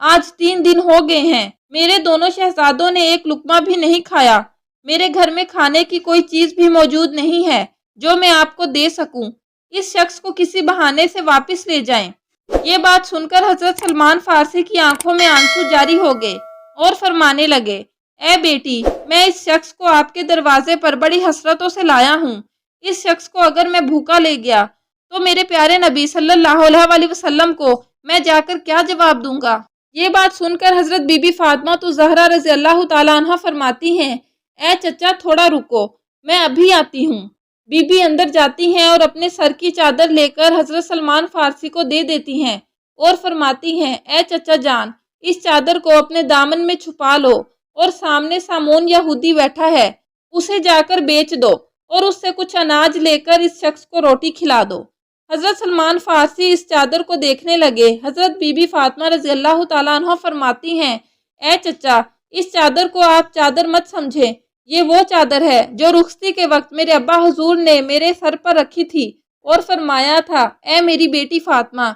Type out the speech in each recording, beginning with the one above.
آج 3 دن ہو گئے ہیں، میرے دونوں شہزادوں نے ایک لقمہ بھی نہیں کھایا۔ میرے گھر میں کھانے کی کوئی چیز بھی موجود نہیں ہے جو میں آپ کو دے سکوں۔ اس شخص کو کسی بہانے سے واپس لے جائیں۔ یہ بات سن کر حضرت سلمان فارسی کی آنکھوں میں آنسو جاری ہو گئے اور فرمانے لگے، اے بیٹی، میں اس شخص کو آپ کے دروازے پر بڑی حسرتوں سے لایا ہوں۔ اس شخص کو اگر میں بھوکا لے گیا تو میرے پیارے نبی صلی اللہ علیہ وسلم کو میں جا کر کیا جواب دوں گا؟ یہ بات سن کر حضرت بی بی فاطمہ الزہرا رضی اللہ تعالیٰ عنہ فرماتی ہیں، اے چچا تھوڑا رکو، میں ابھی آتی ہوں۔ بی بی اندر جاتی ہیں اور اپنے سر کی چادر لے کر حضرت سلمان فارسی کو دے دیتی ہیں اور فرماتی ہیں، اے چچا جان، اس چادر کو اپنے دامن میں چھپا لو اور سامنے سامون یہودی بیٹھا ہے، اسے جا کر بیچ دو اور اس سے کچھ اناج لے کر اس شخص کو روٹی کھلا دو۔ حضرت سلمان فارسی اس چادر کو دیکھنے لگے۔ حضرت بی بی فاطمہ رضی اللہ تعالیٰ عنہ فرماتی ہیں، اے چچا، اس چادر کو آپ چادر مت سمجھیں، یہ وہ چادر ہے جو رخصتی کے وقت میرے ابا حضور نے میرے سر پر رکھی تھی اور فرمایا تھا، اے میری بیٹی فاطمہ،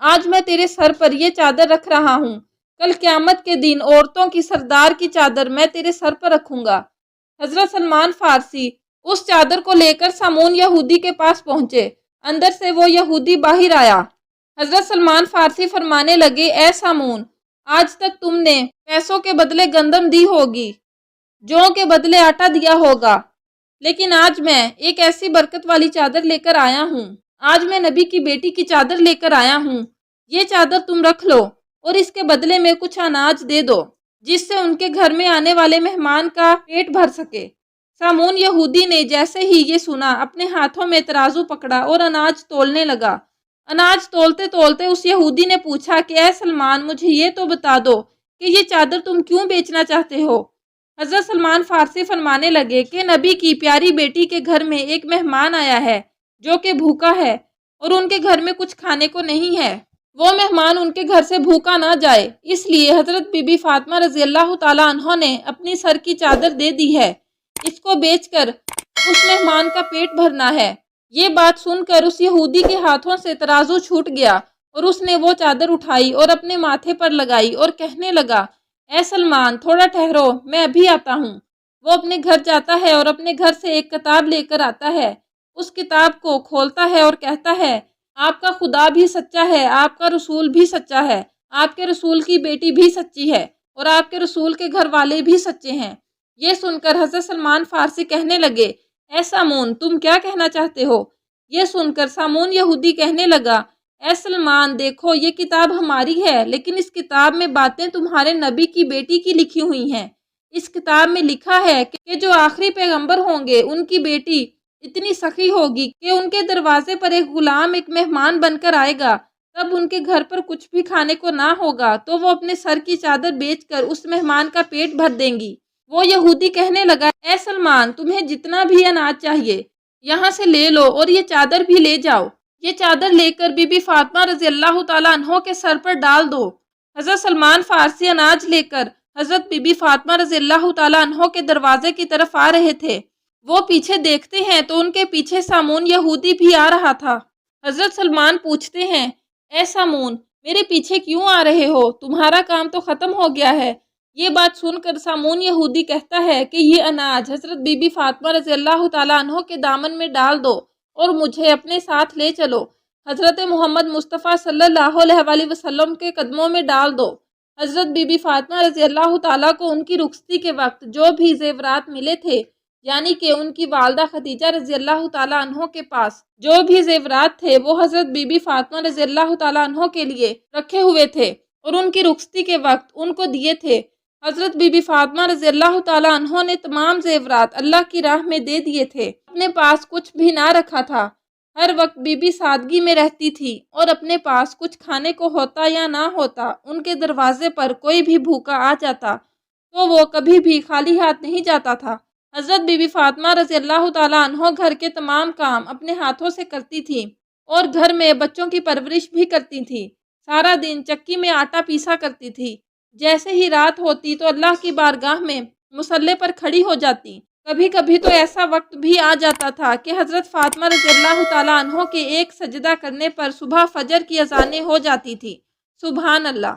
آج میں تیرے سر پر یہ چادر رکھ رہا ہوں، کل قیامت کے دن عورتوں کی سردار کی چادر میں تیرے سر پر رکھوں گا۔ حضرت سلمان فارسی اس چادر کو لے کر سامون یہودی کے پاس پہنچے۔ اندر سے وہ یہودی باہر آیا۔ حضرت سلمان فارسی فرمانے لگے، اے سامون، آج تک تم نے پیسوں کے بدلے گندم دی ہوگی، جوں کے بدلے آٹا دیا ہوگا، لیکن آج میں ایک ایسی برکت والی چادر لے کر آیا ہوں۔ آج میں نبی کی بیٹی کی چادر لے کر آیا ہوں۔ یہ چادر تم رکھ لو اور اس کے بدلے میں کچھ اناج دے دو، جس سے ان کے گھر میں آنے والے مہمان کا پیٹ بھر سکے۔ سامون یہودی نے جیسے ہی یہ سنا، اپنے ہاتھوں میں ترازو پکڑا اور اناج تولنے لگا۔ اناج تولتے تولتے اس یہودی نے پوچھا کہ اے سلمان، مجھے یہ تو بتا دو کہ یہ چادر تم کیوں بیچنا چاہتے ہو؟ حضرت سلمان فارسی فرمانے لگے کہ نبی کی پیاری بیٹی کے گھر میں ایک مہمان آیا ہے جو کہ بھوکا ہے اور ان کے گھر میں کچھ کھانے کو نہیں ہے۔ وہ مہمان ان کے گھر سے بھوکا نہ جائے، اس لیے حضرت بی بی فاطمہ رضی اللہ تعالیٰ عنہ نے اپنی سر کی چادر دے دی ہے، اس کو بیچ کر اس مہمان کا پیٹ بھرنا ہے۔ یہ بات سن کر اس یہودی کے ہاتھوں سے ترازو چھوٹ گیا اور اس نے وہ چادر اٹھائی اور اپنے ماتھے پر لگائی اور کہنے لگا، اے سلمان، تھوڑا ٹھہرو، میں ابھی آتا ہوں۔ وہ اپنے گھر جاتا ہے اور اپنے گھر سے ایک کتاب لے کر آتا ہے۔ اس کتاب کو کھولتا ہے اور کہتا ہے، آپ کا خدا بھی سچا ہے، آپ کا رسول بھی سچا ہے، آپ کے رسول کی بیٹی بھی سچی ہے اور آپ کے رسول کے گھر والے بھی سچے ہیں۔ یہ سن کر حضرت سلمان فارسی کہنے لگے، اے سامون، تم کیا کہنا چاہتے ہو؟ یہ سن کر سامون یہودی کہنے لگا، اے سلمان، دیکھو، یہ کتاب ہماری ہے، لیکن اس کتاب میں باتیں تمہارے نبی کی بیٹی کی لکھی ہوئی ہیں۔ اس کتاب میں لکھا ہے کہ جو آخری پیغمبر ہوں گے، ان کی بیٹی اتنی سخی ہوگی کہ ان کے دروازے پر ایک غلام ایک مہمان بن کر آئے گا، تب ان کے گھر پر کچھ بھی کھانے کو نہ ہوگا تو وہ اپنے سر کی چادر بیچ کر اس مہمان کا پیٹ بھر دیں گی۔ وہ یہودی کہنے لگا، اے سلمان، تمہیں جتنا بھی اناج چاہیے یہاں سے لے لو اور یہ چادر بھی لے جاؤ۔ یہ چادر لے کر بی بی فاطمہ رضی اللہ تعالیٰ عنہ کے سر پر ڈال دو۔ حضرت سلمان فارسی اناج لے کر حضرت بی بی فاطمہ رضی اللہ تعالیٰ عنہ کے دروازے کی طرف آ رہے تھے۔ وہ پیچھے دیکھتے ہیں تو ان کے پیچھے سامون یہودی بھی آ رہا تھا۔ حضرت سلمان پوچھتے ہیں، اے سامون، میرے پیچھے کیوں آ رہے ہو؟ تمہارا کام تو ختم ہو گیا ہے۔ یہ بات سن کر سامون یہودی کہتا ہے کہ یہ اناج حضرت بی بی فاطمہ رضی اللہ تعالیٰ عنہ کے دامن میں ڈال دو اور مجھے اپنے ساتھ لے چلو۔ حضرت محمد مصطفیٰ صلی اللہ علیہ وسلم کے قدموں میں ڈال دو۔ حضرت بی بی فاطمہ رضی اللہ تعالیٰ کو ان کی رخصتی کے وقت جو بھی زیورات ملے تھے، یعنی کہ ان کی والدہ خدیجہ رضی اللہ تعالیٰ عنہ کے پاس جو بھی زیورات تھے، وہ حضرت بی بی فاطمہ رضی اللہ تعالیٰ عنہ کے لیے رکھے ہوئے تھے اور ان کی رخصتی کے وقت ان کو دیے تھے۔ حضرت بی بی فاطمہ رضی اللہ تعالیٰ عنہ نے تمام زیورات اللہ کی راہ میں دے دیے تھے، اپنے پاس کچھ بھی نہ رکھا تھا۔ ہر وقت بی بی سادگی میں رہتی تھی اور اپنے پاس کچھ کھانے کو ہوتا یا نہ ہوتا، ان کے دروازے پر کوئی بھی بھوکا آ جاتا تو وہ کبھی بھی خالی ہاتھ نہیں جاتا تھا۔ حضرت بی بی فاطمہ رضی اللہ تعالیٰ عنہ گھر کے تمام کام اپنے ہاتھوں سے کرتی تھی اور گھر میں بچوں کی پرورش بھی کرتی تھی۔ سارا دن چکی میں آٹا پیسا کرتی تھی۔ جیسے ہی رات ہوتی تو اللہ کی بارگاہ میں مصلے پر کھڑی ہو جاتی۔ کبھی کبھی تو ایسا وقت بھی آ جاتا تھا کہ حضرت فاطمہ رضی اللہ تعالیٰ عنہ کے ایک سجدہ کرنے پر صبح فجر کی اذانیں ہو جاتی تھی۔ سبحان اللہ۔